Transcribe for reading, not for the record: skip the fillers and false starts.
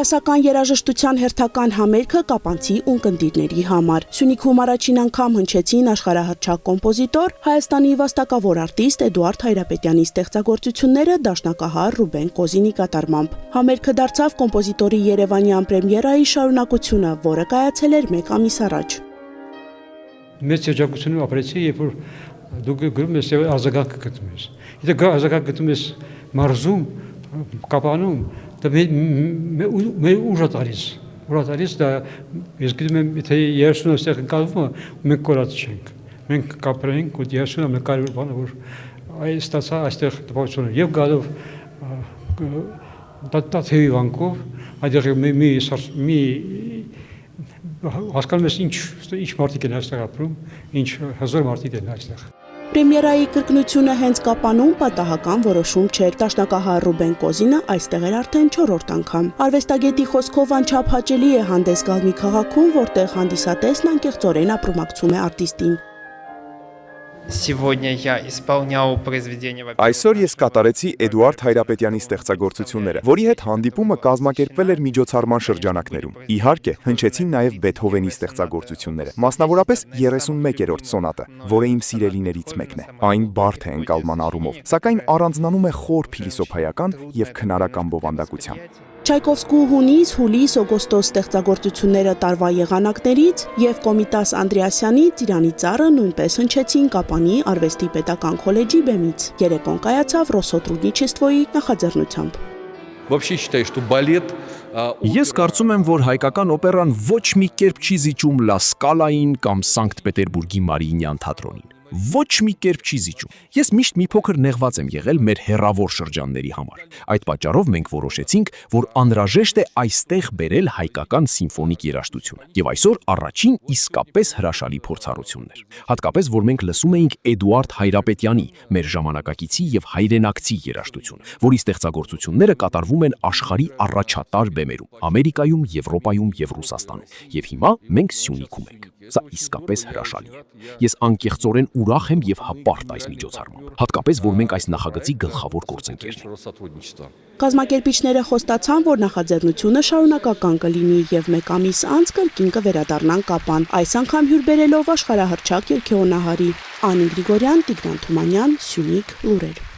Դասական երաժշտության հերթական համերգը կապանցի ունկնդիրների համար։ Սյունիքում առաջին անգամ հնչեցին աշխարհահռչակ կոմպոզիտոր, Հայաստանի վաստակավոր արտիստ Էդուարդ Հայրապետյանի ստեղծագործությունները դաշնակահար Ռուբեն Կոզինի կատարմամբ։ Համերգը դարձավ կոմպոզիտորի երևանյան պրեմիերայի շարունակությունը, որը կայացել էր 1 ամիս առաջ։ Մեծ երջանկություն ապրեցի, երբ որ դուք գրում ես եւ ազգակ գտնում ես։ Եթե ազգակ գտնում ես մարզում, կապանում, դա մեր ուժատարից դա ես գիտում եմ, եթե 30 ստեղ ընկալվում է, մենք կորած չենք։ Մենք կապրենք ու 30-ը մեր կարևոր բանը, որ այս ստացա այստեղ տպավորությունը եւ գալով դա թեւի վանկով, այդտեղ մի հասկանում ես ինչ մարդիկ են այստեղ ապրում, ինչ հզոր մարդիկ են այստեղ։ Պրեմիերայի կրկնությունը հենց կապանում պատահական որոշում չէր։ Դաշնակահար Ռուբեն Կոզինը այստեղ էր արդեն 4-րդ անգամ։ Արվեստագետի խոսքով անչափ հաճելի է հանդես գալ մի քաղաքում, որտեղ հանդիսատեսն անկեղծորեն ապրումակցում է արտիստին։ Այսօր ես կատարեցի Էդուարդ Հայրապետյանի ստեղծագործությունները, որի հետ հանդիպումը կազմակերպվել էր միջոցառման շրջանակներում։ Իհարկե, հնչեցին նաև Բեթհովենի ստեղծագործությունները, մասնավորապես 31-րդ սոնատը, որը իմ սիրելիներից մեկն է։ Այն բարդ է ընկալման առումով, սակայն առանձնանում է խոր փիլիսոփայական եւ քնարական բովանդակությամբ։ Չայկովսկու հունիս, հուլիս, օգոստոս ստեղծագործությունները տարվա եղանակներից եւ Կոմիտաս Անդրեասյանի Ծիրանի ծառը նույնպես հնչեցին Կապանի արվեստի պետական քոլեջի բեմից։ Երեկոն կայացավ Ռոսոտրուդնիչեստվոյի նախաձեռնությամբ։ Ես կարծում եմ, որ հայկական օպերան ոչ մի կերպ չի զիջում Լա Սկալային կամ Սանկտ Պետերբուրգի Մարիինյան թատրոնին։ Ոչ մի կերպ չի զիջում։ Ես միշտ մի փոքր նեղված եմ եղել մեր հեռավոր շրջանների համար։ Այդ պատճառով մենք որոշեցինք, որ անհրաժեշտ է այստեղ բերել հայկական սիմֆոնիկ երաժշտությունը։ Եվ այսօր առաջին իսկապես հրաշալի փորձառությունն էր։ Հատկապես, որ մենք լսում էինք Էդուարդ Հայրապետյանի, մեր ժամանակակիցի եւ հայրենակցի երաժշտություն, որի ստեղծագործությունները կատարվում են աշխարհի առաջատար բեմերում՝ Ամերիկայում, Եվրոպայում եւ Ռուսաստանում։ Եվ հիմա մենք Սյունիքում ենք։ Սա իսկապես հրաշալի է։ Ես անկեղծորեն ուրախ եմ եւ հպարտ այս միջոցառմամբ, հատկապես որ մենք այս նախագծի գլխավոր գործընկերն ենք։ Կազմակերպիչները խոստացան, որ նախաձեռնությունը շարունակական կլինի եւ 1 ամիս անց կրկին կվերադառնան Կապան, այս անգամ հյուր բերելով աշխարհահռչակ երգեհոնահարի Անի Գրիգորյան, Տիգրան Թումանյան, Սյունիք, լուրեր։